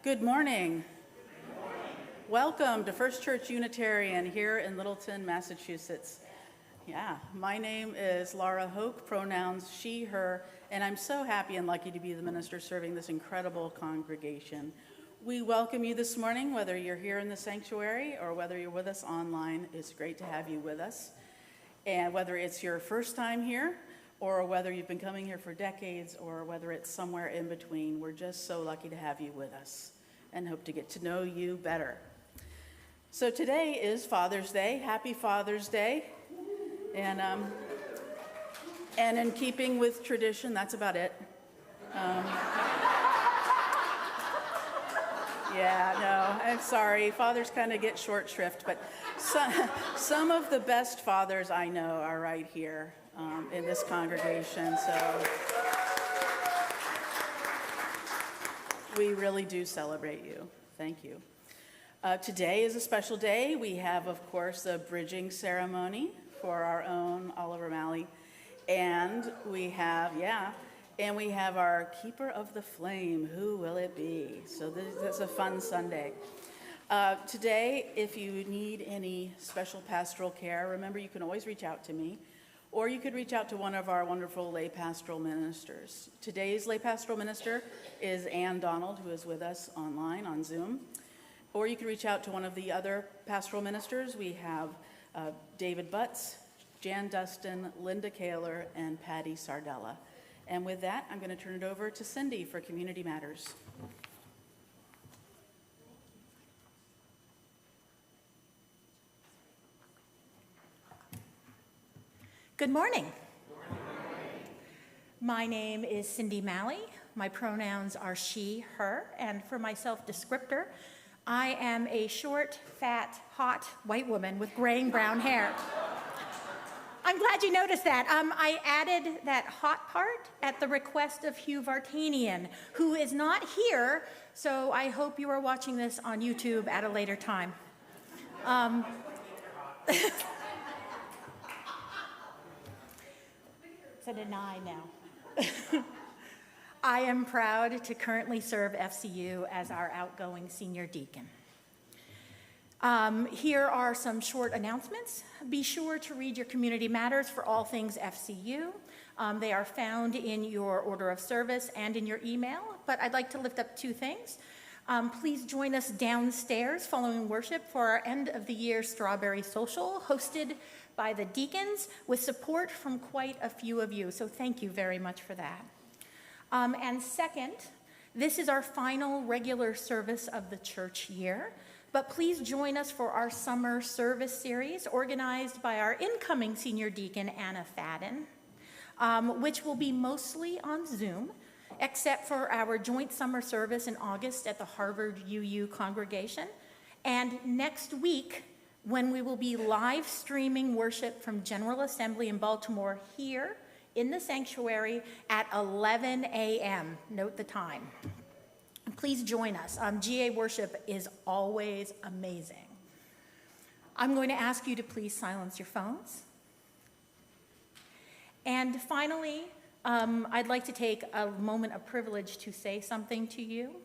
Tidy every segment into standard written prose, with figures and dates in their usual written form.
Good morning. Welcome to First Church Unitarian here in Littleton, Massachusetts. Yeah, my name is Lara, Hoke, pronouns she, her, and I'm so happy and lucky to be the minister serving this incredible congregation. We welcome you this morning, whether you're here in the sanctuary or whether you're with us online. It's great to have you with us. And whether it's your first time here or whether you've been coming here for decades or whether it's somewhere in between, we're just so lucky to have you with us and hope to get to know you better. So today is Father's Day. Happy Father's Day. And in keeping with tradition, that's about it. Yeah, no, I'm sorry. Fathers kind of get short shrift, but some of the best fathers I know are right here in this congregation. So we really do celebrate you. Thank you. Today is a special day. We have, of course, a bridging ceremony for our own Oliver Malley. And we have, our keeper of the flame. Who will it be? So this is a fun Sunday. Today, if you need any special pastoral care, remember you can always reach out to me, or you could reach out to one of our wonderful lay pastoral ministers. Today's lay pastoral minister is Ann Donald, who is with us online on Zoom. Or you can reach out to one of the other pastoral ministers. We have David Butts, Jan Dustin, Linda Kaler, and Patty Sardella. And with that, I'm going to turn it over to Cindy for Community Matters. Good morning. My name is Cindy Malley. My pronouns are she, her, and for my self-descriptor, I am a short, fat, hot white woman with graying brown hair. I'm glad you noticed that. I added that hot part at the request of Hugh Vartanian, who is not here, so I hope you are watching this on YouTube at a later time. It's an I now. I am proud to currently serve FCU as our outgoing senior deacon. Here are some short announcements. Be sure to read your Community Matters for all things FCU. They are found in your order of service and in your email, but I'd like to lift up two things. Please join us downstairs following worship for our end of the year Strawberry Social, hosted by the deacons with support from quite a few of you. So thank you very much for that. And second, this is our final regular service of the church year, but please join us for our summer service series organized by our incoming senior deacon, Anna Fadden, which will be mostly on Zoom, except for our joint summer service in August at the Harvard UU congregation, and next week when we will be live streaming worship from General Assembly in Baltimore here in the sanctuary at 11 a.m. Note the time. Please join us. GA worship is always amazing. I'm going to ask you to please silence your phones. And finally, I'd like to take a moment of privilege to say something to you.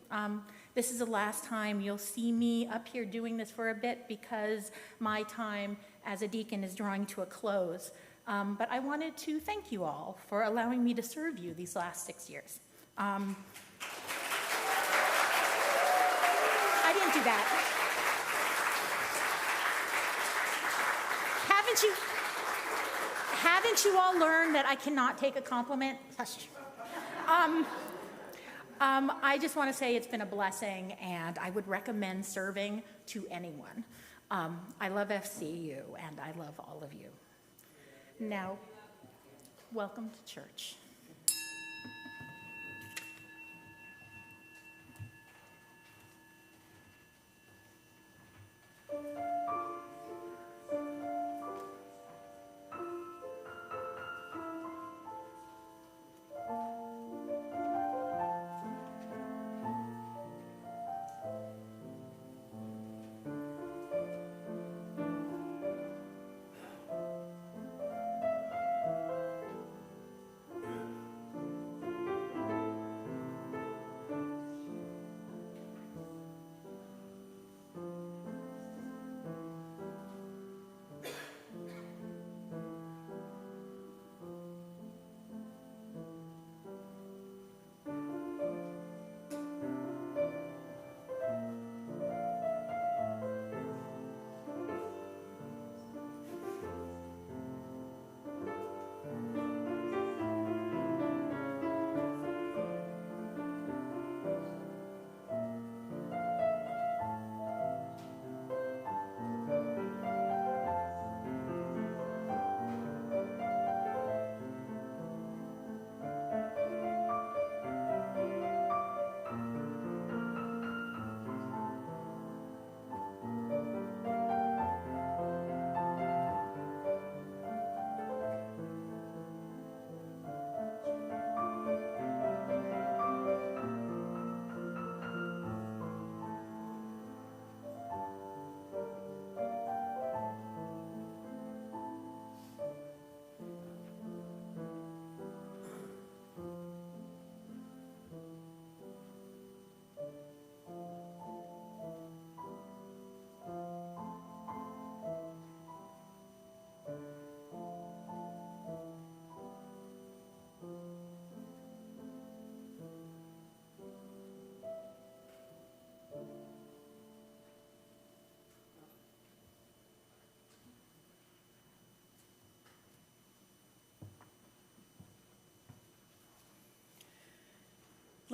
This is the last time you'll see me up here doing this for a bit because my time as a deacon is drawing to a close. But I wanted to thank you all for allowing me to serve you these last 6 years. I didn't do that. Haven't you all learned that I cannot take a compliment? Hush. I just want to say it's been a blessing, and I would recommend serving to anyone. I love FCU, and I love all of you. Now, welcome to church.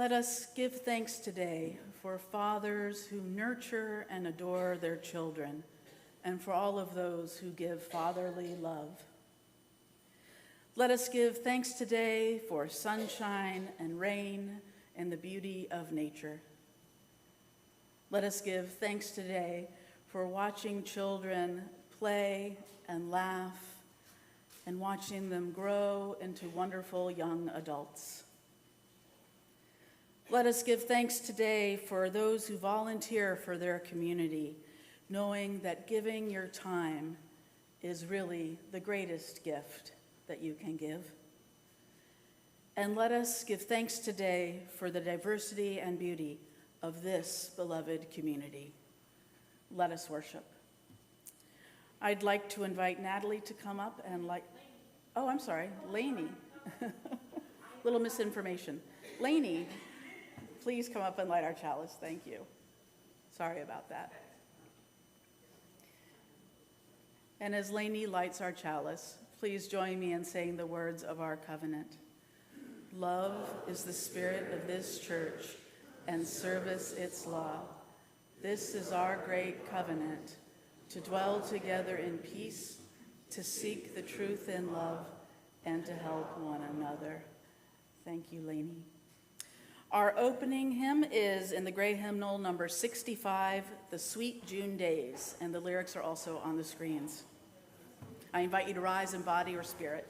Let us give thanks today for fathers who nurture and adore their children, and for all of those who give fatherly love. Let us give thanks today for sunshine and rain and the beauty of nature. Let us give thanks today for watching children play and laugh and watching them grow into wonderful young adults. Let us give thanks today for those who volunteer for their community, knowing that giving your time is really the greatest gift that you can give. And let us give thanks today for the diversity and beauty of this beloved community. Let us worship. I'd like to invite Natalie to come up and Lainey. Little misinformation. Lainey, please come up and light our chalice. Thank you. Sorry about that. And as Lainey lights our chalice, please join me in saying the words of our covenant. Love is the spirit of this church, and service its law. This is our great covenant, to dwell together in peace, to seek the truth in love, and to help one another. Thank you, Lainey. Our opening hymn is in the gray hymnal number 65, The Sweet June Days, and the lyrics are also on the screens. I invite you to rise in body or spirit.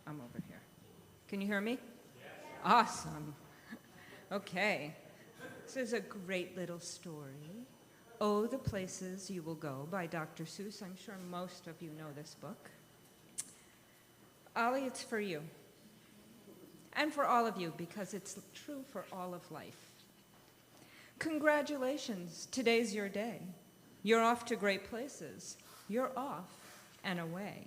I'm over here. Can you hear me? Yes. Awesome. Okay. This is a great little story. Oh, the Places You Will Go by Dr. Suess. I'm sure most of you know this book. Ollie, it's for you. And for all of you, because it's true for all of life. Congratulations. Today's your day. You're off to great places. You're off and away.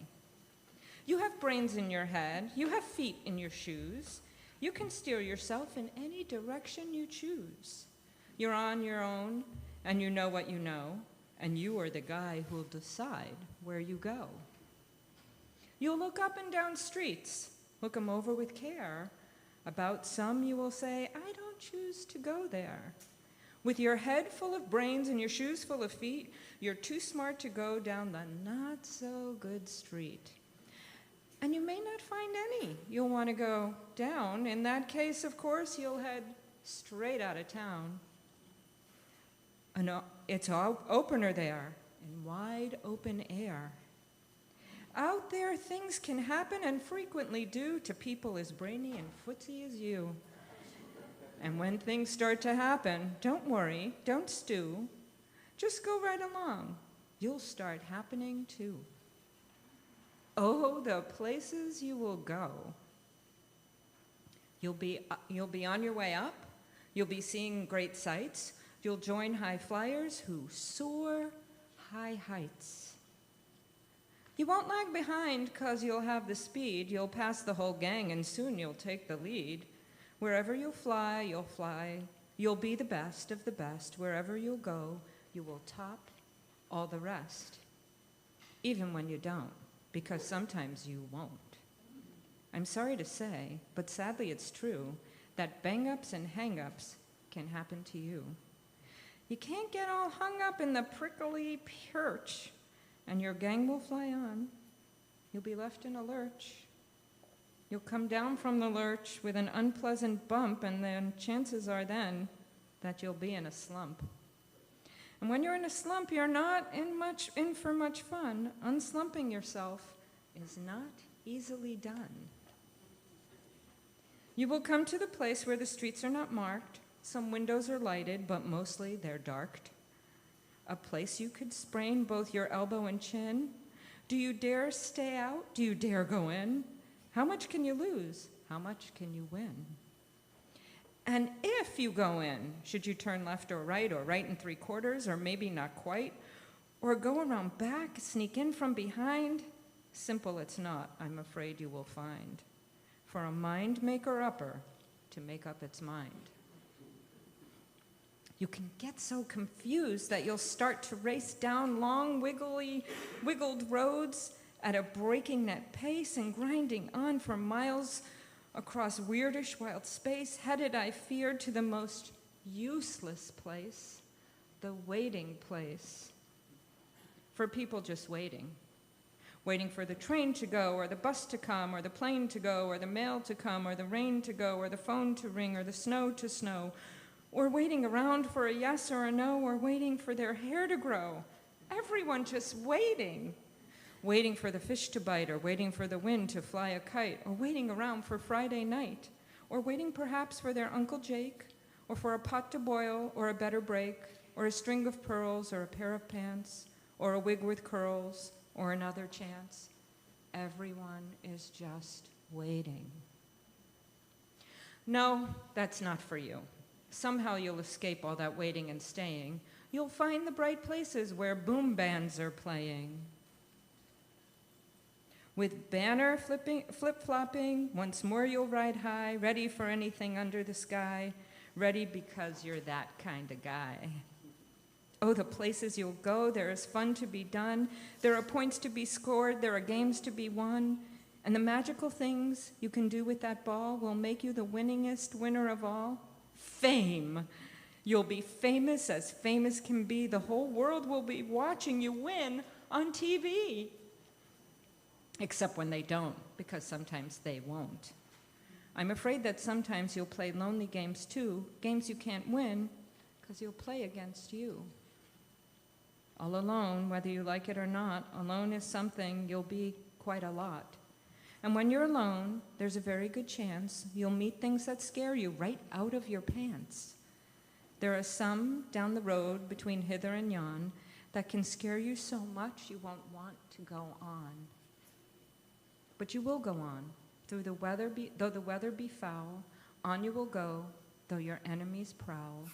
You have brains in your head. You have feet in your shoes. You can steer yourself in any direction you choose. You're on your own, and you know what you know, and you are the guy who'll decide where you go. You'll look up and down streets, look them over with care. About some you will say, I don't choose to go there. With your head full of brains and your shoes full of feet, you're too smart to go down the not-so-good street. And you may not find any you'll want to go down. In that case, of course, you'll head straight out of town. It's all opener there, in wide open air. Out there, things can happen and frequently do to people as brainy and footsy as you. And when things start to happen, don't worry, don't stew. Just go right along. You'll start happening too. Oh, the places you will go. You'll be on your way up. You'll be seeing great sights. You'll join high flyers who soar high heights. You won't lag behind because you'll have the speed. You'll pass the whole gang and soon you'll take the lead. Wherever you'll fly, you'll fly. You'll be the best of the best. Wherever you'll go, you will top all the rest. Even when you don't, because sometimes you won't. I'm sorry to say, but sadly it's true, that bang-ups and hang-ups can happen to you. You can't get all hung up in the prickly perch, and your gang will fly on. You'll be left in a lurch. You'll come down from the lurch with an unpleasant bump, and then chances are then that you'll be in a slump. And when you're in a slump, you're not in for much fun. Unslumping yourself is not easily done. You will come to the place where the streets are not marked. Some windows are lighted, but mostly they're darked. A place you could sprain both your elbow and chin. Do you dare stay out? Do you dare go in? How much can you lose? How much can you win? And if you go in, should you turn left or right and 3/4, or maybe not quite, or go around back, sneak in from behind? Simple it's not, I'm afraid you will find, for a mind maker upper to make up its mind. You can get so confused that you'll start to race down long, wiggled roads at a breaking net pace and grinding on for miles across weirdish wild space, headed, I fear, to the most useless place, the waiting place, for people just waiting for the train to go, or the bus to come, or the plane to go, or the mail to come, or the rain to go, or the phone to ring, or the snow to snow, or waiting around for a yes or a no, or waiting for their hair to grow. Everyone just waiting for the fish to bite, or waiting for the wind to fly a kite, or waiting around for Friday night, or waiting perhaps for their Uncle Jake, or for a pot to boil, or a better break, or a string of pearls, or a pair of pants, or a wig with curls, or another chance. Everyone is just waiting. No, that's not for you. Somehow you'll escape all that waiting and staying. You'll find the bright places where boom bands are playing. With banner flip-flopping, once more you'll ride high, ready for anything under the sky, ready because you're that kind of guy. Oh, the places you'll go, there is fun to be done, there are points to be scored, there are games to be won, and the magical things you can do with that ball will make you the winningest winner of all. Fame. You'll be famous as famous can be. The whole world will be watching you win on TV. Except when they don't, because sometimes they won't. I'm afraid that sometimes you'll play lonely games too, games you can't win, because you'll play against you. All alone, whether you like it or not, alone is something you'll be quite a lot. And when you're alone, there's a very good chance you'll meet things that scare you right out of your pants. There are some down the road between hither and yon that can scare you so much you won't want to go on. But you will go on, though the weather be foul. On you will go, though your enemies prowl.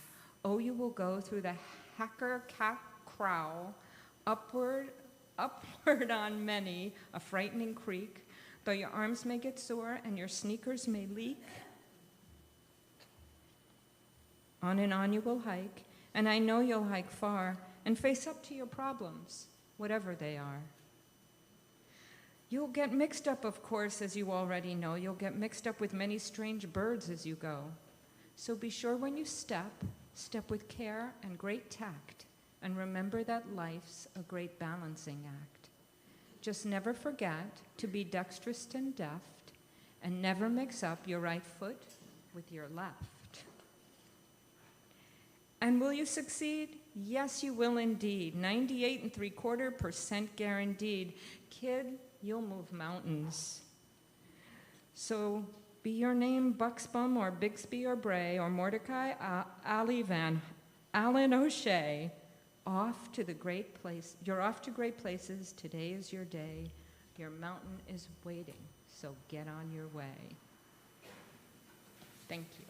Oh, you will go through the hacker-cack-crow, upward on many a frightening creek, though your arms may get sore and your sneakers may leak. On and on you will hike, and I know you'll hike far and face up to your problems, whatever they are. You'll get mixed up, of course, as you already know. You'll get mixed up with many strange birds as you go. So be sure when you step with care and great tact, and remember that life's a great balancing act. Just never forget to be dexterous and deft, and never mix up your right foot with your left. And will you succeed? Yes, you will indeed. 98 3/4% guaranteed. Kid, you'll move mountains. So be your name Buxbaum or Bixby or Bray or Mordecai Ali Van Allen O'Shea, you're off to great places. Today is your day. Your mountain is waiting, so get on your way. Thank you.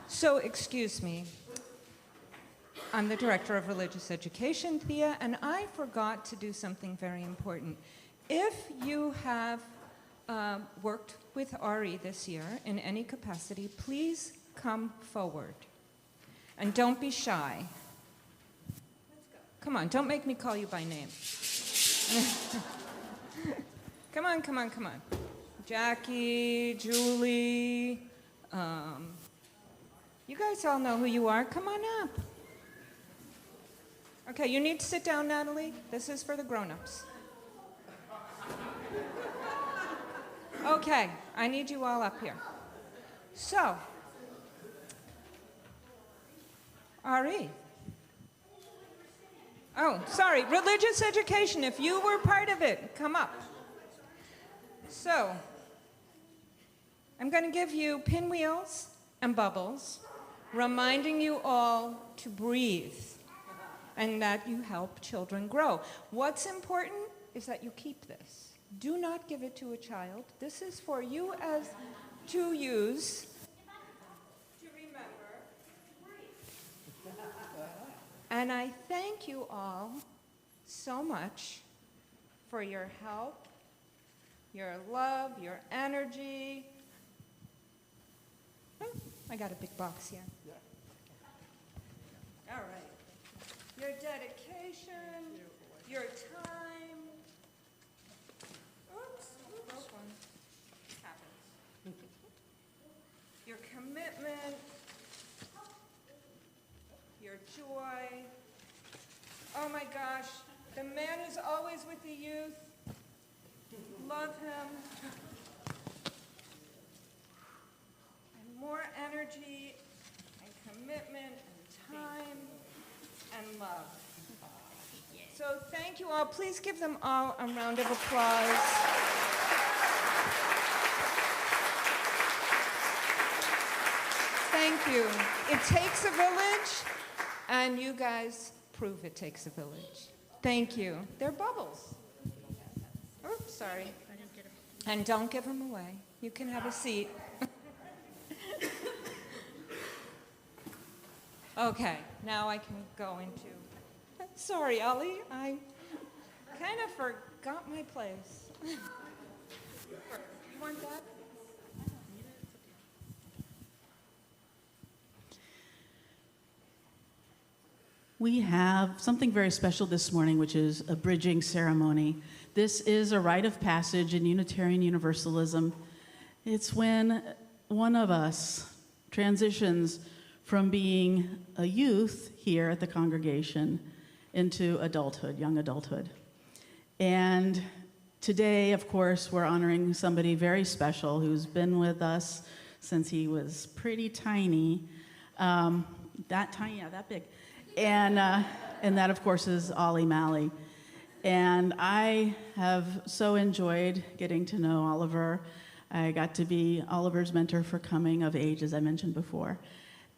So, excuse me. I'm the Director of Religious Education, Thea, and I forgot to do something very important. If you have worked with RE this year in any capacity, please come forward. And don't be shy. Come on, don't make me call you by name. Come on, come on, come on. Jackie, Julie, you guys all know who you are. Come on up. Okay, you need to sit down, Natalie. This is for the grown-ups. Okay, I need you all up here. So, RE. Oh, sorry, religious education. If you were part of it, come up. So, I'm going to give you pinwheels and bubbles, reminding you all to breathe and that you help children grow. What's important is that you keep this. Do not give it to a child. This is for you as to use to remember to breathe. And I thank you all so much for your help, your love, your energy. Oh, I got a big box here. All right. Your dedication, your time. Oops, broke one. Happens. Your commitment, your joy. Oh my gosh, the man who's always with the youth. Love him. And more energy and commitment and time and love. So thank you all. Please give them all a round of applause. Thank you. It takes a village, and you guys prove it takes a village. Thank you. They're bubbles. Oops, sorry. And don't give them away. You can have a seat. Okay, now I can go into... Sorry, Ollie, I kind of forgot my place. You want that? We have something very special this morning, which is a bridging ceremony. This is a rite of passage in Unitarian Universalism. It's when one of us transitions from being a youth here at the congregation into adulthood, young adulthood. And today, of course, we're honoring somebody very special who's been with us since he was pretty tiny. That tiny, yeah, that big. And that, of course, is Malley. And I have so enjoyed getting to know Oliver. I got to be Oliver's mentor for coming of age, as I mentioned before.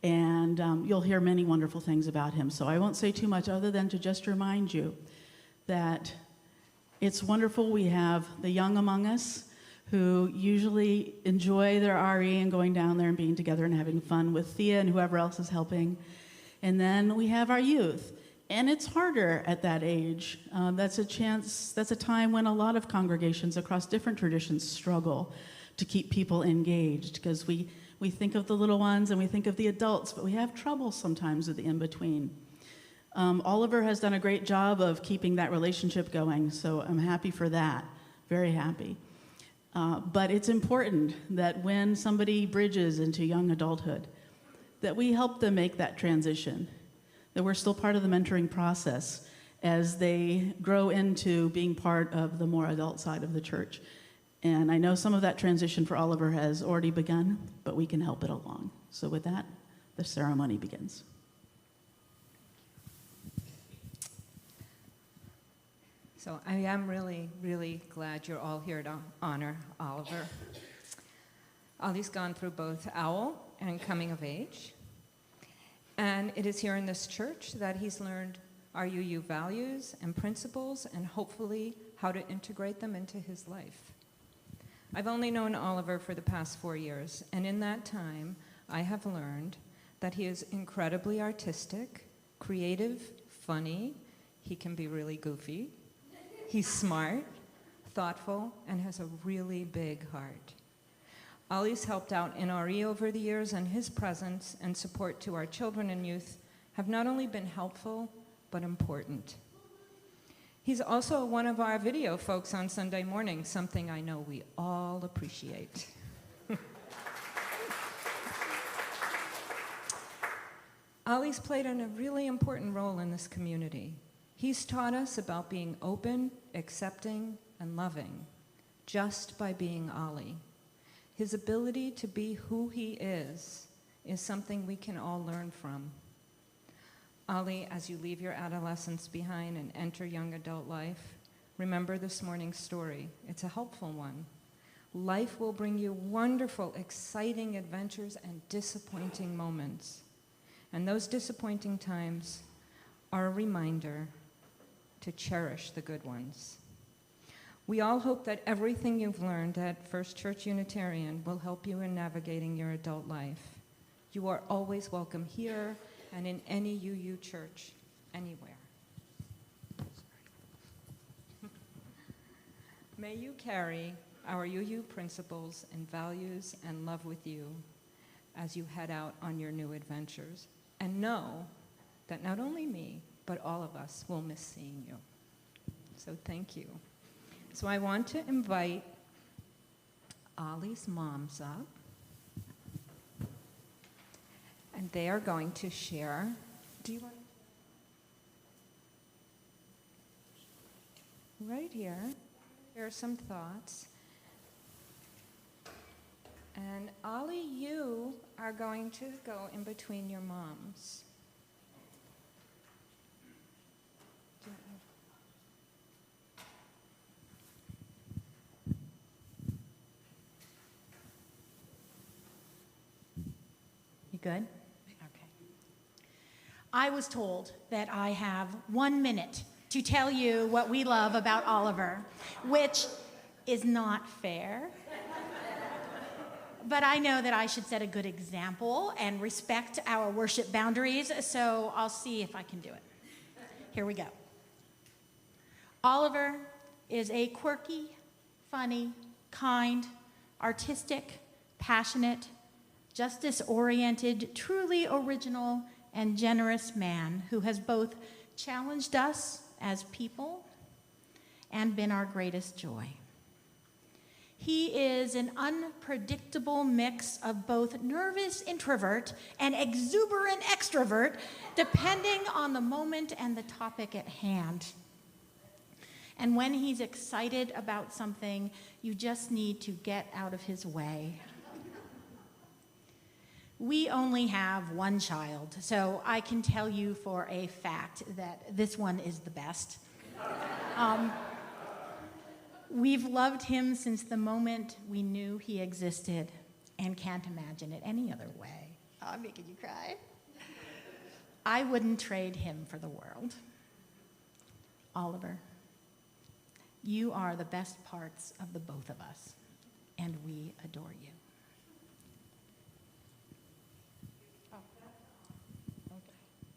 And you'll hear many wonderful things about him. So I won't say too much other than to just remind you that it's wonderful we have the young among us who usually enjoy their RE and going down there and being together and having fun with Thea and whoever else is helping. And then we have our youth. And it's harder at that age. That's a time when a lot of congregations across different traditions struggle to keep people engaged because we think of the little ones and we think of the adults, but we have trouble sometimes with the in-between. Oliver has done a great job of keeping that relationship going, so I'm happy for that, very happy. But it's important that when somebody bridges into young adulthood, that we help them make that transition, that we're still part of the mentoring process as they grow into being part of the more adult side of the church. And I know some of that transition for Oliver has already begun, but we can help it along. So with that, the ceremony begins. So I am really, really glad you're all here to honor Oliver. Ollie's gone through both OWL and coming of age. And it is here in this church that he's learned RUU values and principles and hopefully how to integrate them into his life. I've only known Oliver for the past 4 years, and in that time, I have learned that he is incredibly artistic, creative, funny. He can be really goofy. He's smart, thoughtful, and has a really big heart. Ollie's helped out in RE over the years, and his presence and support to our children and youth have not only been helpful, but important. He's also one of our video folks on Sunday morning, something I know we all appreciate. Ollie's played a really important role in this community. He's taught us about being open, accepting, and loving, just by being Ollie. His ability to be who he is something we can all learn from. Ollie, as you leave your adolescence behind and enter young adult life, remember this morning's story. It's a helpful one. Life will bring you wonderful, exciting adventures and disappointing moments. And those disappointing times are a reminder to cherish the good ones. We all hope that everything you've learned at First Church Unitarian will help you in navigating your adult life. You are always welcome here and in any UU church, anywhere. May you carry our UU principles and values and love with you as you head out on your new adventures. And know that not only me, but all of us will miss seeing you. So thank you. So I want to invite Ollie's moms up. And they are going to share. Do you want to? Right here. Here are some thoughts. And Ollie, you are going to go in between your moms. You good? Okay. I was told that I have 1 minute to tell you what we love about Oliver, which is not fair. But I know that I should set a good example and respect our worship boundaries, so I'll see if I can do it. Here we go. Oliver is a quirky, funny, kind, artistic, passionate, justice-oriented, truly original, and generous man who has both challenged us as people and been our greatest joy. He is an unpredictable mix of both nervous introvert and exuberant extrovert, depending on the moment and the topic at hand. And when he's excited about something, you just need to get out of his way. We only have one child, so I can tell you for a fact that this one is the best. We've loved him since the moment we knew he existed and can't imagine it any other way. Oh, I'm making you cry. I wouldn't trade him for the world. Oliver, you are the best parts of the both of us, and we adore you. Oh. Okay.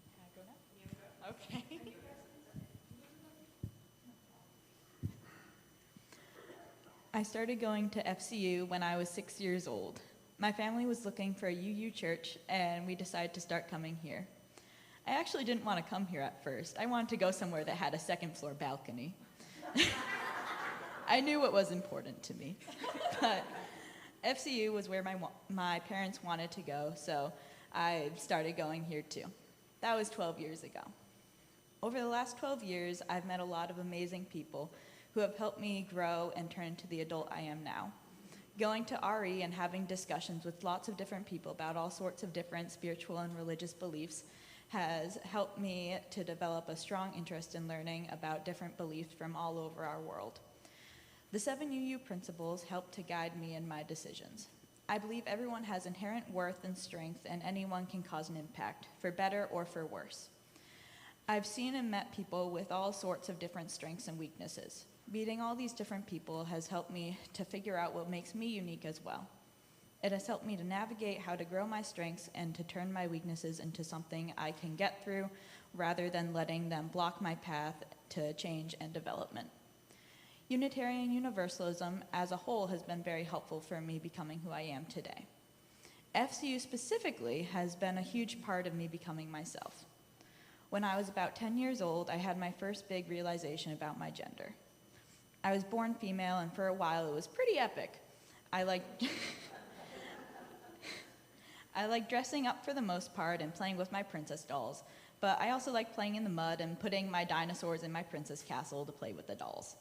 Can I go now? Okay. I started going to FCU when I was 6 years old. My family was looking for a UU church, and we decided to start coming here. I actually didn't want to come here at first. I wanted to go somewhere that had a second-floor balcony. I knew what was important to me. But FCU was where my parents wanted to go, so I started going here too. That was 12 years ago. Over the last 12 years, I've met a lot of amazing people who have helped me grow and turn into the adult I am now. Going to RE and having discussions with lots of different people about all sorts of different spiritual and religious beliefs has helped me to develop a strong interest in learning about different beliefs from all over our world. The 7 UU principles help to guide me in my decisions. I believe everyone has inherent worth and strength, and anyone can cause an impact, for better or for worse. I've seen and met people with all sorts of different strengths and weaknesses. Meeting all these different people has helped me to figure out what makes me unique as well. It has helped me to navigate how to grow my strengths and to turn my weaknesses into something I can get through rather than letting them block my path to change and development. Unitarian Universalism as a whole has been very helpful for me becoming who I am today. FCU specifically has been a huge part of me becoming myself. When I was about 10 years old, I had my first big realization about my gender. I was born female, and for a while it was pretty epic. I liked dressing up for the most part and playing with my princess dolls, but I also liked playing in the mud and putting my dinosaurs in my princess castle to play with the dolls.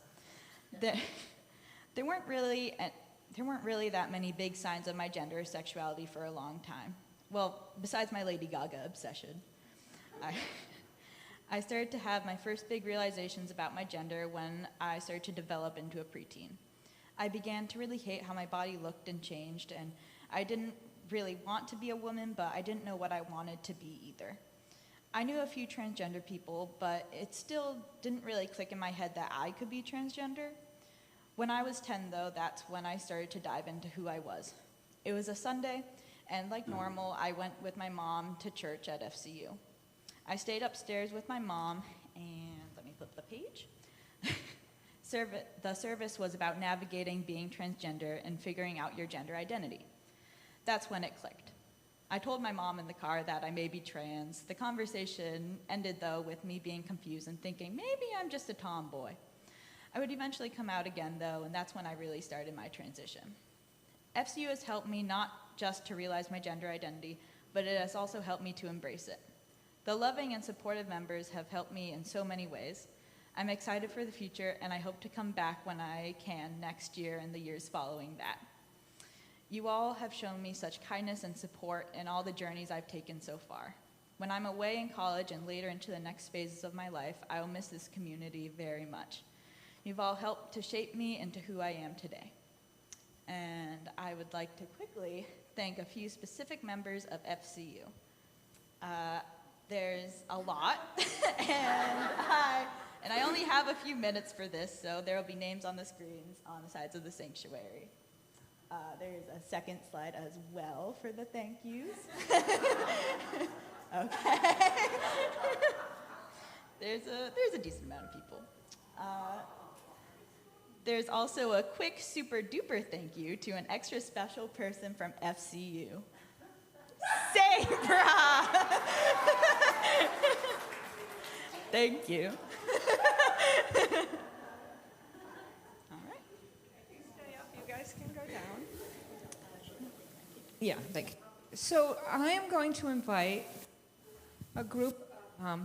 There weren't really that many big signs of my gender or sexuality for a long time. Well, besides my Lady Gaga obsession. I started to have my first big realizations about my gender when I started to develop into a preteen. I began to really hate how my body looked and changed, and I didn't really want to be a woman, but I didn't know what I wanted to be either. I knew a few transgender people, but it still didn't really click in my head that I could be transgender. When I was 10, though, that's when I started to dive into who I was. It was a Sunday, and like normal, I went with my mom to church at FCU. I stayed upstairs with my mom, and let me flip the page. The service was about navigating being transgender and figuring out your gender identity. That's when it clicked. I told my mom in the car that I may be trans. The conversation ended, though, with me being confused and thinking, maybe I'm just a tomboy. I would eventually come out again, though, and that's when I really started my transition. FCU has helped me not just to realize my gender identity, but it has also helped me to embrace it. The loving and supportive members have helped me in so many ways. I'm excited for the future, and I hope to come back when I can next year and the years following that. You all have shown me such kindness and support in all the journeys I've taken so far. When I'm away in college and later into the next phases of my life, I will miss this community very much. You've all helped to shape me into who I am today. And I would like to quickly thank a few specific members of FCU. There's a lot, and I only have a few minutes for this, so there will be names on the screens on the sides of the sanctuary. There's a second slide as well for the thank yous. Okay. There's a decent amount of people. There's also a quick super duper thank you to an extra special person from FCU. Sabra! Thank you. All right. You stay up, you guys can go down. Yeah, thank you. So I am going to invite a group of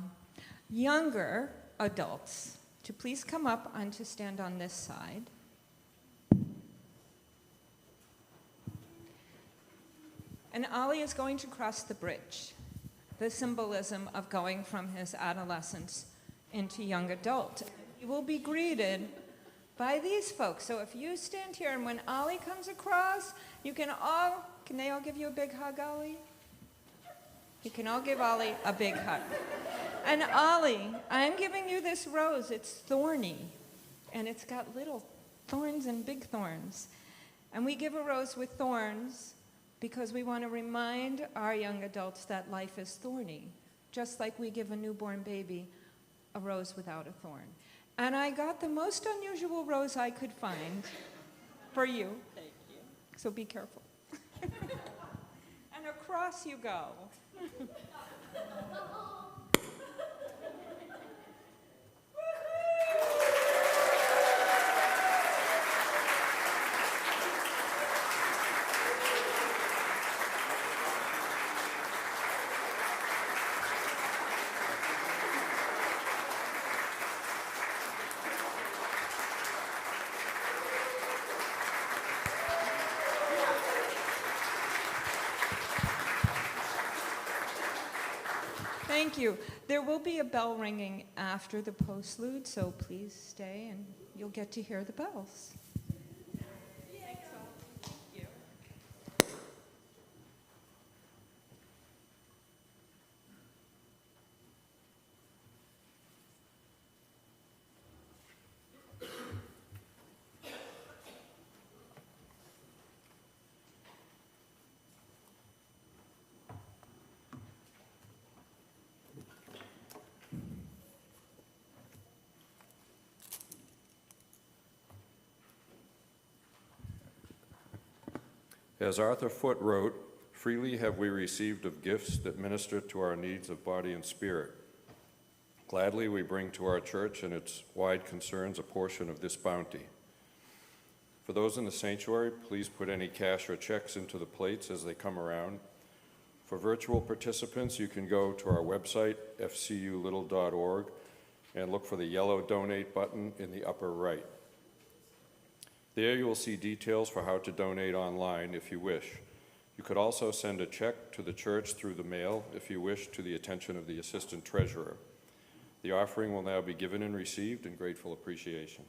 younger adults to please come up and to stand on this side. And Ali is going to cross the bridge, the symbolism of going from his adolescence into young adult. He will be greeted by these folks. So if you stand here and when Ali comes across, you can they all give you a big hug, Ali? You can all give Ali a big hug. And Ali, I'm giving you this rose. It's thorny, and it's got little thorns and big thorns. And we give a rose with thorns because we want to remind our young adults that life is thorny, just like we give a newborn baby a rose without a thorn. And I got the most unusual rose I could find for you. Thank you. So be careful. And across you go. Thank you. There will be a bell ringing after the postlude, so please stay and you'll get to hear the bells. Thanks all. Thank you. As Arthur Foote wrote, "Freely have we received of gifts that minister to our needs of body and spirit. Gladly we bring to our church and its wide concerns a portion of this bounty." For those in the sanctuary, please put any cash or checks into the plates as they come around. For virtual participants, you can go to our website, fculittle.org, and look for the yellow donate button in the upper right. There you will see details for how to donate online if you wish. You could also send a check to the church through the mail if you wish, to the attention of the Assistant Treasurer. The offering will now be given and received in grateful appreciation.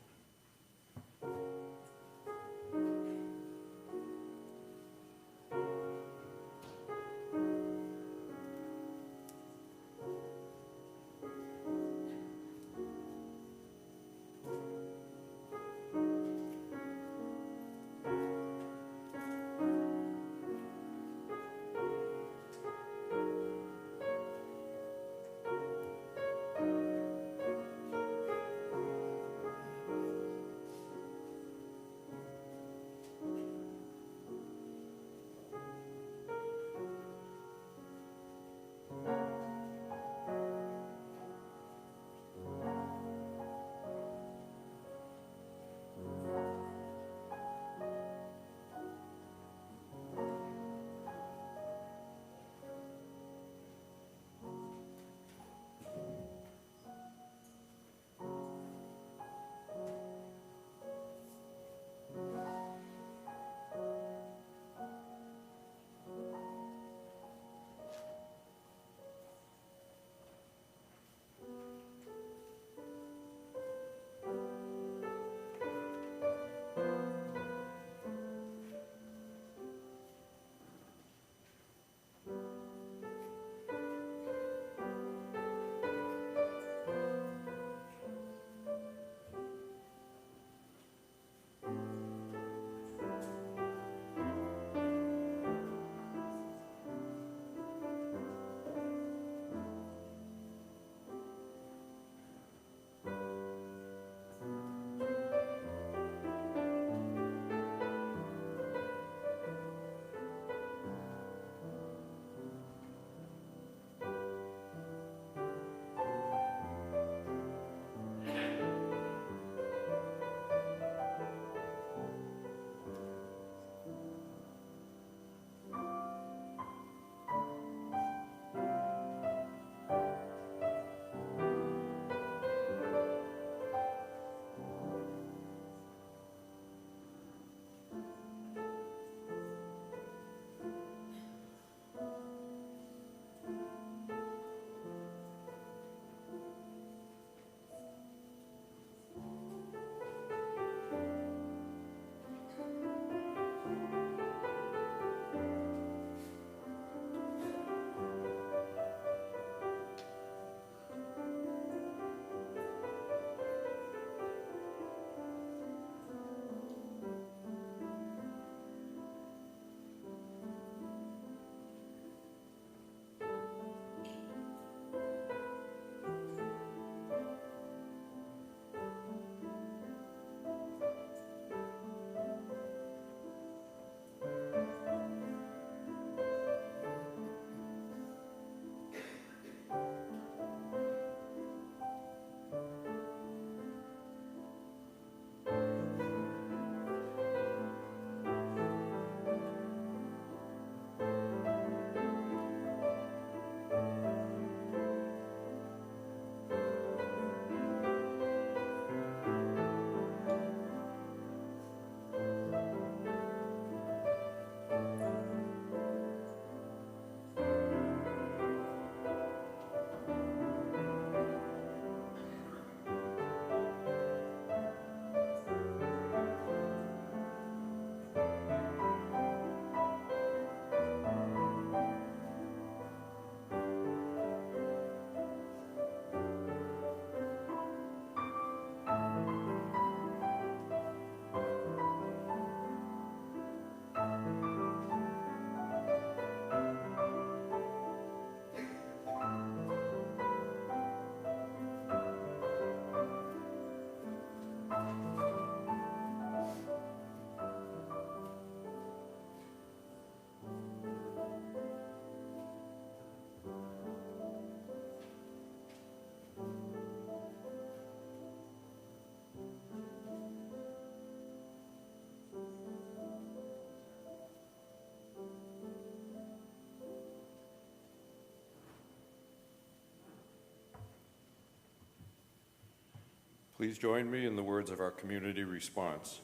Please join me in the words of our community response.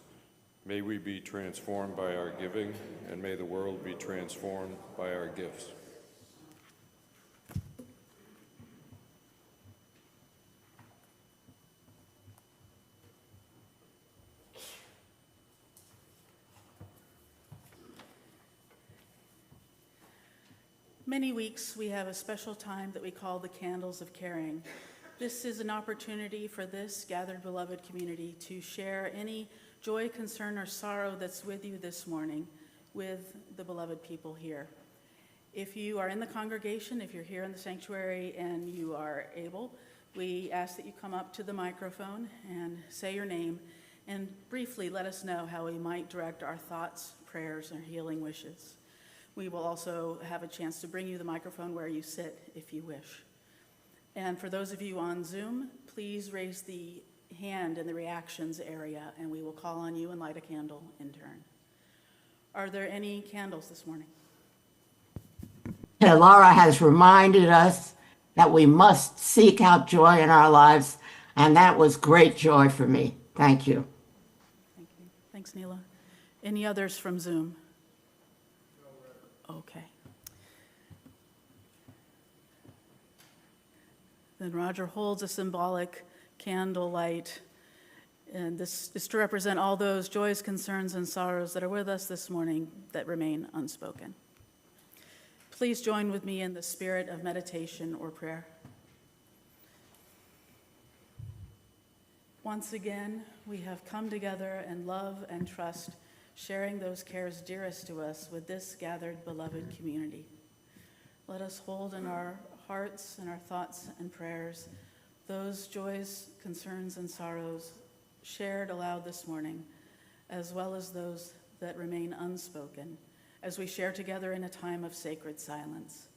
May we be transformed by our giving, and may the world be transformed by our gifts. Many weeks we have a special time that we call the Candles of Caring. This is an opportunity for this gathered beloved community to share any joy, concern, or sorrow that's with you this morning with the beloved people here. If you are in the congregation, if you're here in the sanctuary and you are able, we ask that you come up to the microphone and say your name and briefly let us know how we might direct our thoughts, prayers, or healing wishes. We will also have a chance to bring you the microphone where you sit if you wish. And for those of you on Zoom, please raise the hand in the reactions area and we will call on you and light a candle in turn. Are there any candles this morning? Lara has reminded us that we must seek out joy in our lives, and that was great joy for me. Thank you. Thank you. Thanks, Neela. Any others from Zoom? Okay. Then Roger holds a symbolic candle light, and this is to represent all those joys, concerns, and sorrows that are with us this morning that remain unspoken. Please join with me in the spirit of meditation or prayer. Once again, we have come together in love and trust, sharing those cares dearest to us with this gathered beloved community. Let us hold in our hearts and our thoughts and prayers those joys, concerns, and sorrows shared aloud this morning, as well as those that remain unspoken, as we share together in a time of sacred silence.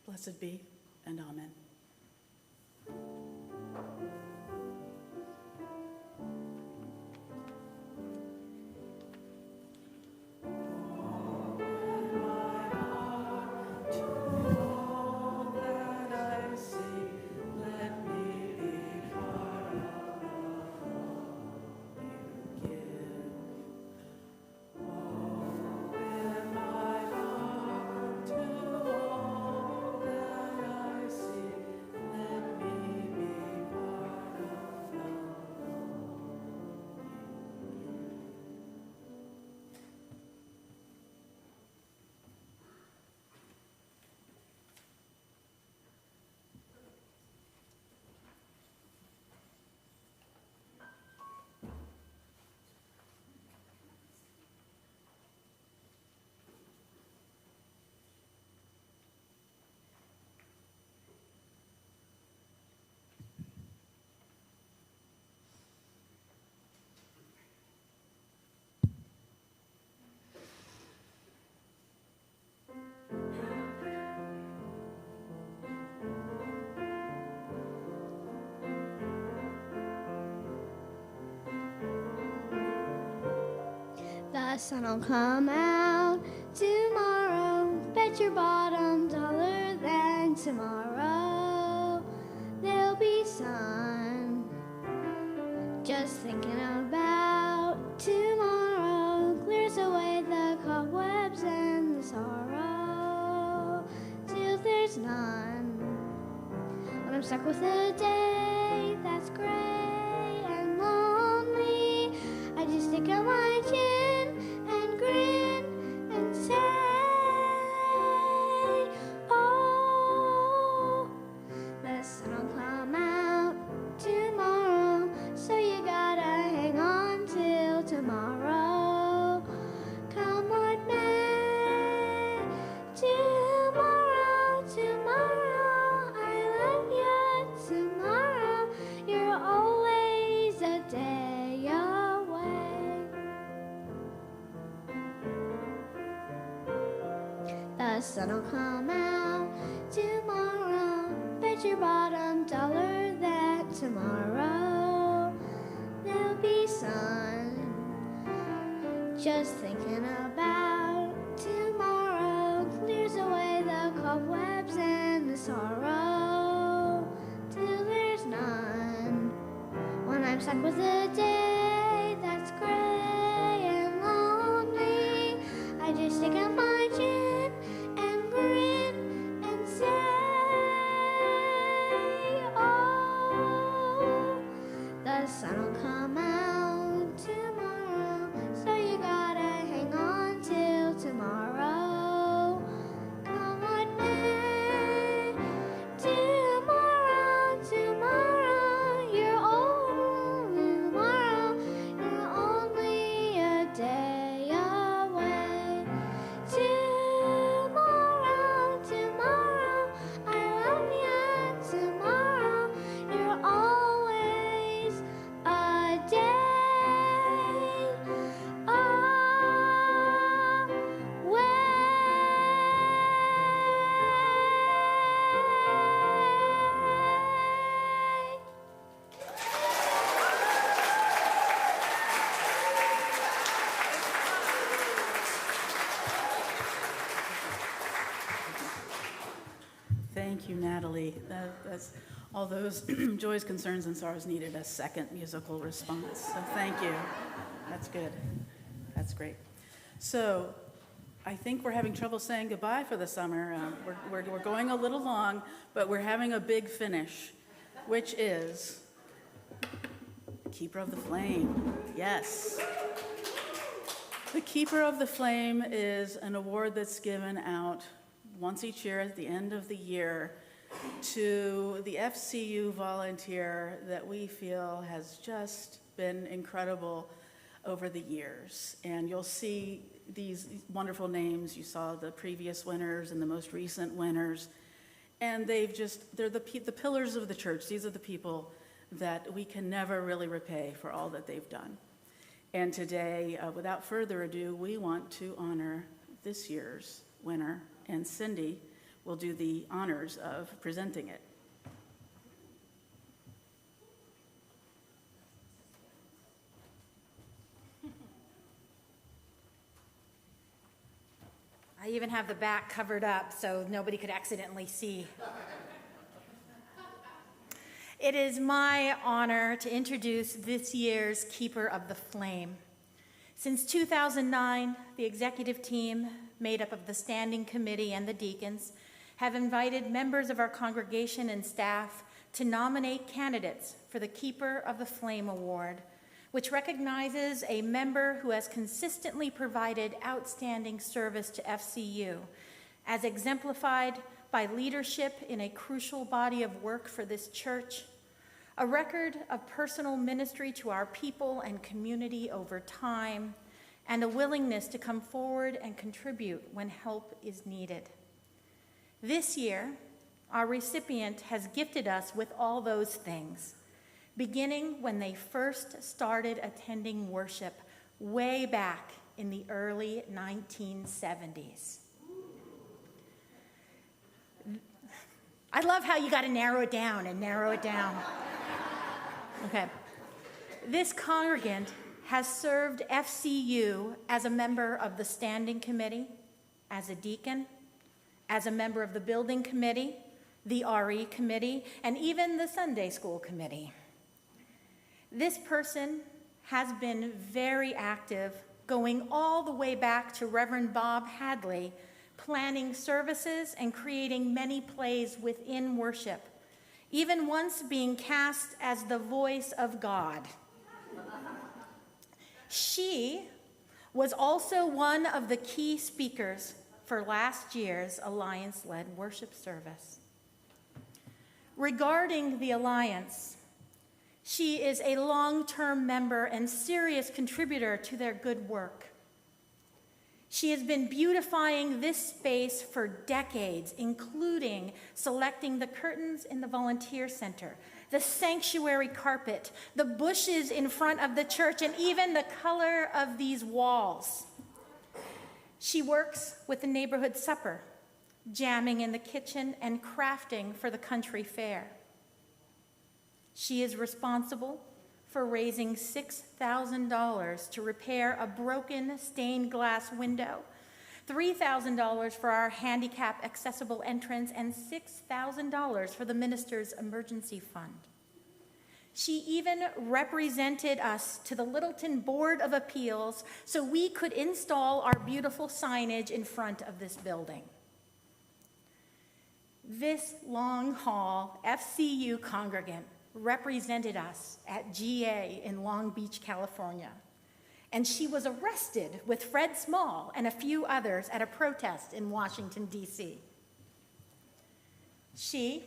Blessed be, and amen. The sun'll come out tomorrow. Bet your bottom dollar then tomorrow there'll be sun. Just thinking about tomorrow clears away the cobwebs and the sorrow till there's none. When I'm stuck with a day that's gray and lonely, I just stick out my chin and grin and say the sun'll come out tomorrow. Bet your bottom dollar that tomorrow there'll be sun. Just thinking about tomorrow clears away the cobwebs and the sorrow till there's none. When I'm stuck with a day that's gray and lonely, I just stick out my chin and grin and say, oh, the sun'll come out tomorrow, so you gotta hang on till tomorrow. Come what may, tomorrow, tomorrow, you're only a day away. Tomorrow, tomorrow, I love you. Tomorrow, you're always a day away. Thank you, Natalie. That's all those joys, concerns, and sorrows needed a second musical response. So thank you. That's good. That's great. So I think we're having trouble saying goodbye for the summer. We're going a little long, but we're having a big finish, which is Keeper of the Flame. Yes. The Keeper of the Flame is an award that's given out once each year at the end of the year to the FCU volunteer that we feel has just been incredible over the years. And you'll see these wonderful names. You saw the previous winners and the most recent winners. And they're the pillars of the church. These are the people that we can never really repay for all that they've done. And today, without further ado, we want to honor this year's winner, and Cindy will do the honors of presenting it. I even have the back covered up so nobody could accidentally see. It is my honor to introduce this year's Keeper of the Flame. Since 2009, the executive team, made up of the standing committee and the deacons, have invited members of our congregation and staff to nominate candidates for the Keeper of the Flame Award, which recognizes a member who has consistently provided outstanding service to FCU, as exemplified by leadership in a crucial body of work for this church, a record of personal ministry to our people and community over time, and a willingness to come forward and contribute when help is needed. This year, our recipient has gifted us with all those things, beginning when they first started attending worship way back in the early 1970s. I love how you got to narrow it down and narrow it down. Okay. This congregant has served FCU as a member of the standing committee, as a deacon, as a member of the building committee, the RE committee, and even the Sunday school committee. This person has been very active, going all the way back to Reverend Bob Hadley, planning services and creating many plays within worship, even once being cast as the voice of God. She was also one of the key speakers for last year's Alliance-led worship service. Regarding the Alliance, she is a long-term member and serious contributor to their good work. She has been beautifying this space for decades, including selecting the curtains in the volunteer center, the sanctuary carpet, the bushes in front of the church, and even the color of these walls. She works with the neighborhood supper jamming in the kitchen and crafting for the country fair. She is responsible for raising $6,000 to repair a broken stained glass window, $3,000 for our handicap accessible entrance, and $6,000 for the minister's emergency fund. She even represented us to the Littleton Board of Appeals so we could install our beautiful signage in front of this building. This long-haul FCU congregant represented us at GA in Long Beach, California, and she was arrested with Fred Small and a few others at a protest in Washington, D.C. She,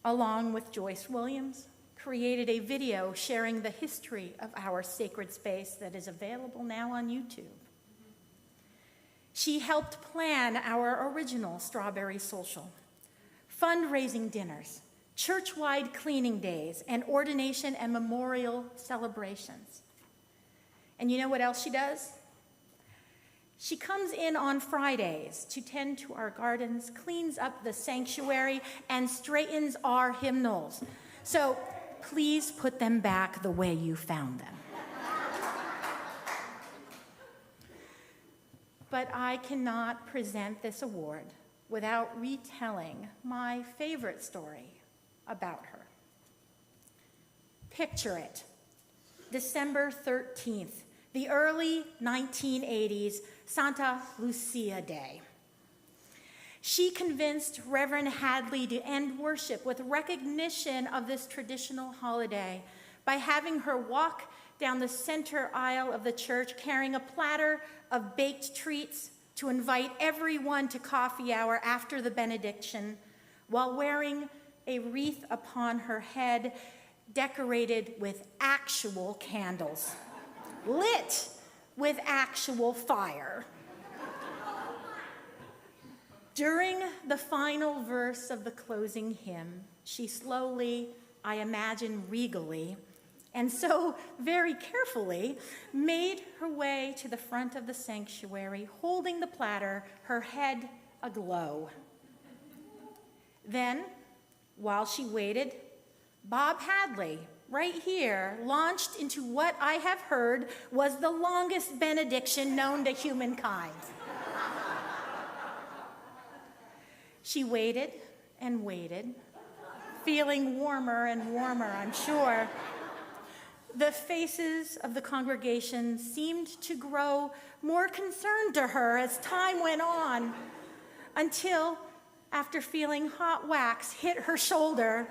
along with Joyce Williams, created a video sharing the history of our sacred space that is available now on YouTube. She helped plan our original Strawberry Social, fundraising dinners, church-wide cleaning days, and ordination and memorial celebrations. And you know what else she does? She comes in on Fridays to tend to our gardens, cleans up the sanctuary, and straightens our hymnals. So please put them back the way you found them. But I cannot present this award without retelling my favorite story about her. Picture it, December 13th, the early 1980s, Santa Lucia Day. She convinced Reverend Hadley to end worship with recognition of this traditional holiday by having her walk down the center aisle of the church carrying a platter of baked treats to invite everyone to coffee hour after the benediction while wearing a wreath upon her head decorated with actual candles, lit with actual fire. During the final verse of the closing hymn, she slowly, I imagine regally, and so very carefully, made her way to the front of the sanctuary, holding the platter, her head aglow. Then, while she waited, Bob Hadley, right here, launched into what I have heard was the longest benediction known to humankind. She waited and waited, feeling warmer and warmer, I'm sure. The faces of the congregation seemed to grow more concerned to her as time went on, until, after feeling hot wax hit her shoulder,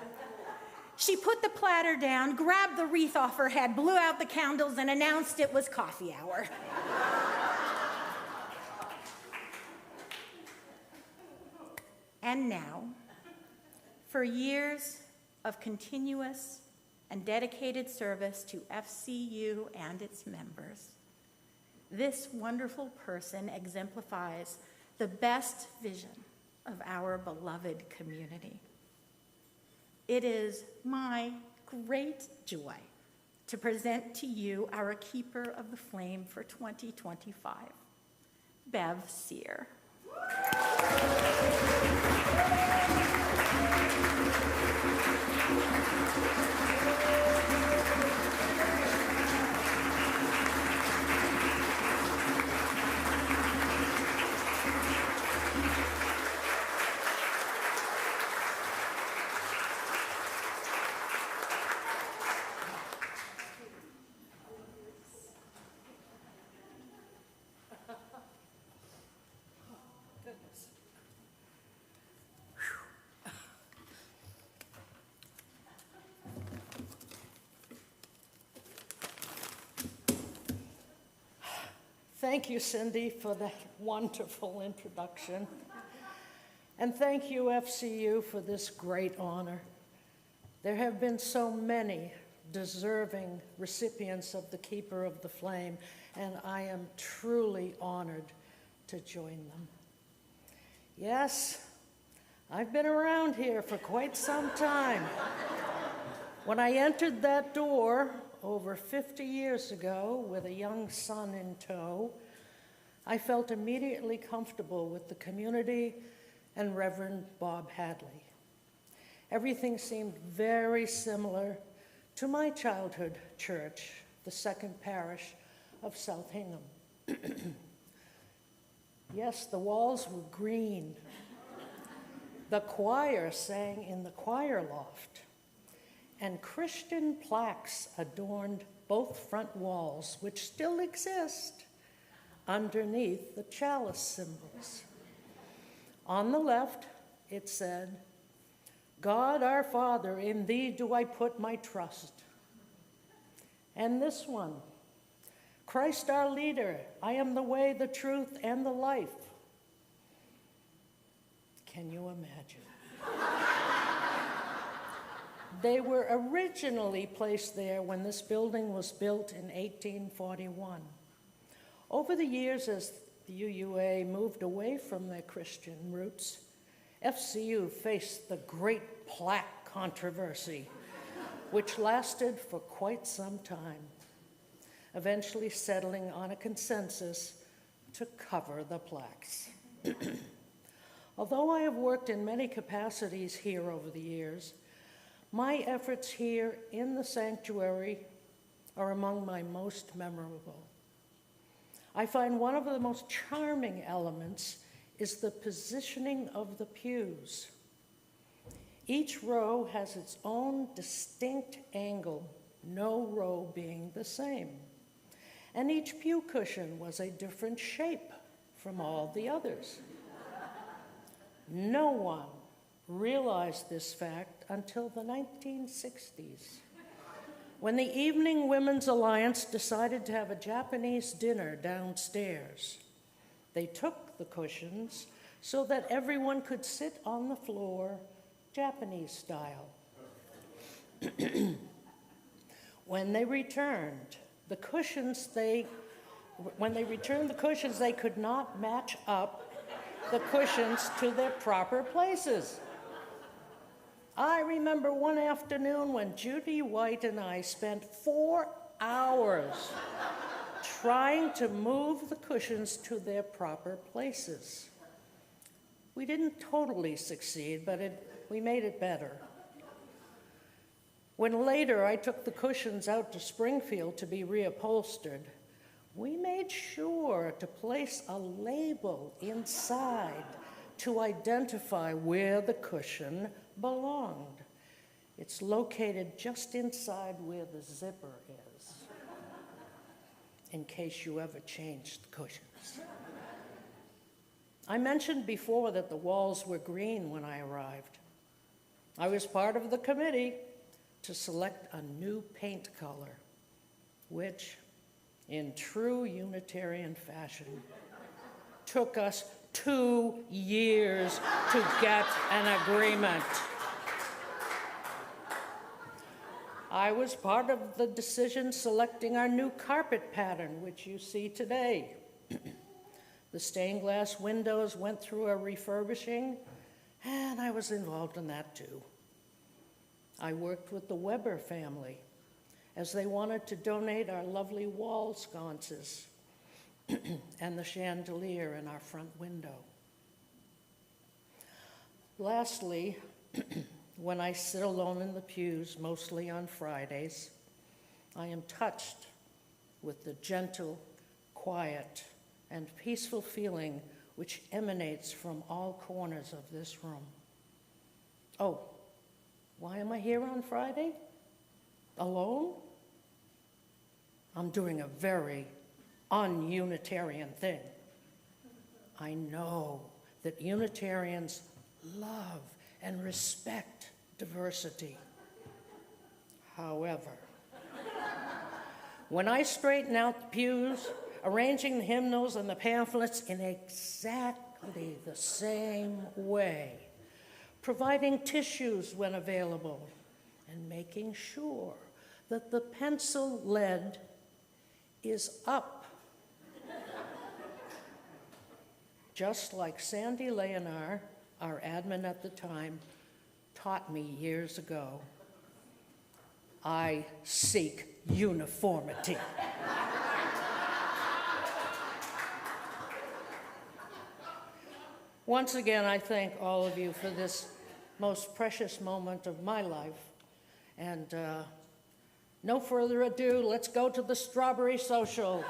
she put the platter down, grabbed the wreath off her head, blew out the candles, and announced it was coffee hour. And now, for years of continuous and dedicated service to FCU and its members, this wonderful person exemplifies the best vision of our beloved community. It is my great joy to present to you our Keeper of the Flame for 2025, Bev Sear. Thank you, Cindy, for that wonderful introduction. And thank you, FCU, for this great honor. There have been so many deserving recipients of the Keeper of the Flame, and I am truly honored to join them. Yes, I've been around here for quite some time. When I entered that door over 50 years ago with a young son in tow, I felt immediately comfortable with the community and Reverend Bob Hadley. Everything seemed very similar to my childhood church, the Second Parish of South Hingham. Yes, the walls were green. The choir sang in the choir loft, and Christian plaques adorned both front walls, which still exist underneath the chalice symbols. On the left, it said, "God our Father, in thee do I put my trust." And this one, "Christ our leader, I am the way, the truth, and the life." Can you imagine? They were originally placed there when this building was built in 1841. Over the years, as the UUA moved away from their Christian roots, FCU faced the Great Plaque Controversy, which lasted for quite some time, eventually settling on a consensus to cover the plaques. Although I have worked in many capacities here over the years, my efforts here in the sanctuary are among my most memorable. I find one of the most charming elements is the positioning of the pews. Each row has its own distinct angle, no row being the same. And each pew cushion was a different shape from all the others. No one realized this fact until the 1960s, when the Evening Women's Alliance decided to have a Japanese dinner downstairs. They took the cushions so that everyone could sit on the floor Japanese style. When they returned the cushions, they could not match up the cushions to their proper places. I remember one afternoon when Judy White and I spent 4 hours trying to move the cushions to their proper places. We didn't totally succeed, but we made it better. When later I took the cushions out to Springfield to be reupholstered, we made sure to place a label inside to identify where the cushion belonged. It's located just inside where the zipper is, in case you ever changed the cushions. I mentioned before that the walls were green when I arrived. I was part of the committee to select a new paint color, which, in true Unitarian fashion, took us 2 years to get an agreement. I was part of the decision selecting our new carpet pattern, which you see today. The stained glass windows went through a refurbishing, and I was involved in that too. I worked with the Weber family as they wanted to donate our lovely wall sconces and the chandelier in our front window. Lastly, when I sit alone in the pews, mostly on Fridays, I am touched with the gentle, quiet, and peaceful feeling which emanates from all corners of this room. Oh, why am I here on Friday? Alone? I'm doing a very un-Unitarian thing. I know that Unitarians love and respect diversity. However, when I straighten out the pews, arranging the hymnals and the pamphlets in exactly the same way, providing tissues when available, and making sure that the pencil lead is up. Just like Sandy Leonar, our admin at the time, taught me years ago, I seek uniformity. Once again, I thank all of you for this most precious moment of my life. And no further ado, let's go to the Strawberry Social.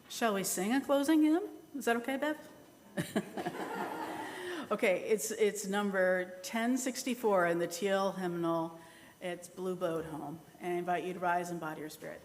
Shall we sing a closing hymn? Is that okay, Bev? Okay, it's number 1064 in the teal hymnal. It's Blue Boat Home. And I invite you to rise and body your spirit.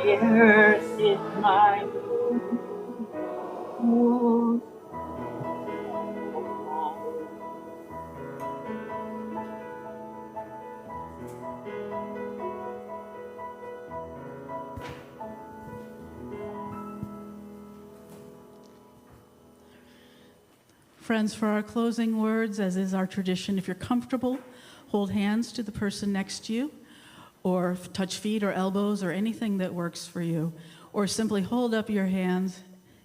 Here is my home. Friends, for our closing words, as is our tradition, if you're comfortable, hold hands to the person next to you, or touch feet or elbows or anything that works for you, or simply hold up your hands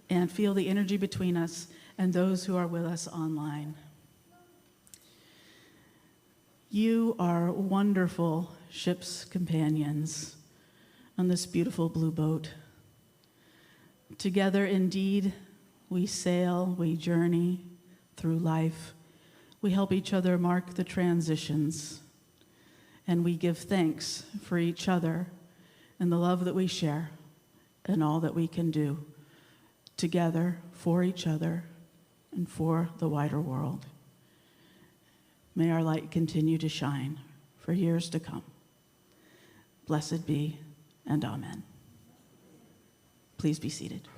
and feel the energy between us and those who are with us online. You are wonderful ship's companions on this beautiful blue boat. Together, indeed, we sail, we journey through life. We help each other mark the transitions, and we give thanks for each other and the love that we share and all that we can do together for each other and for the wider world. May our light continue to shine for years to come. Blessed be, and amen. Please be seated.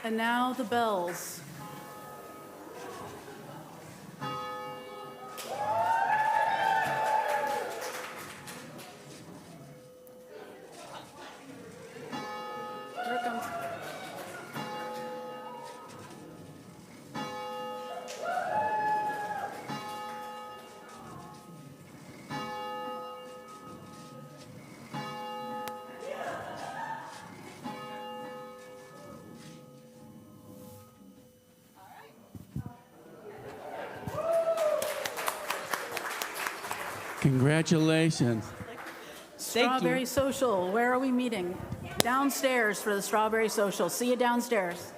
And now the bells. Here it comes. Congratulations. Strawberry Social, where are we meeting? Downstairs for the Strawberry Social. See you downstairs.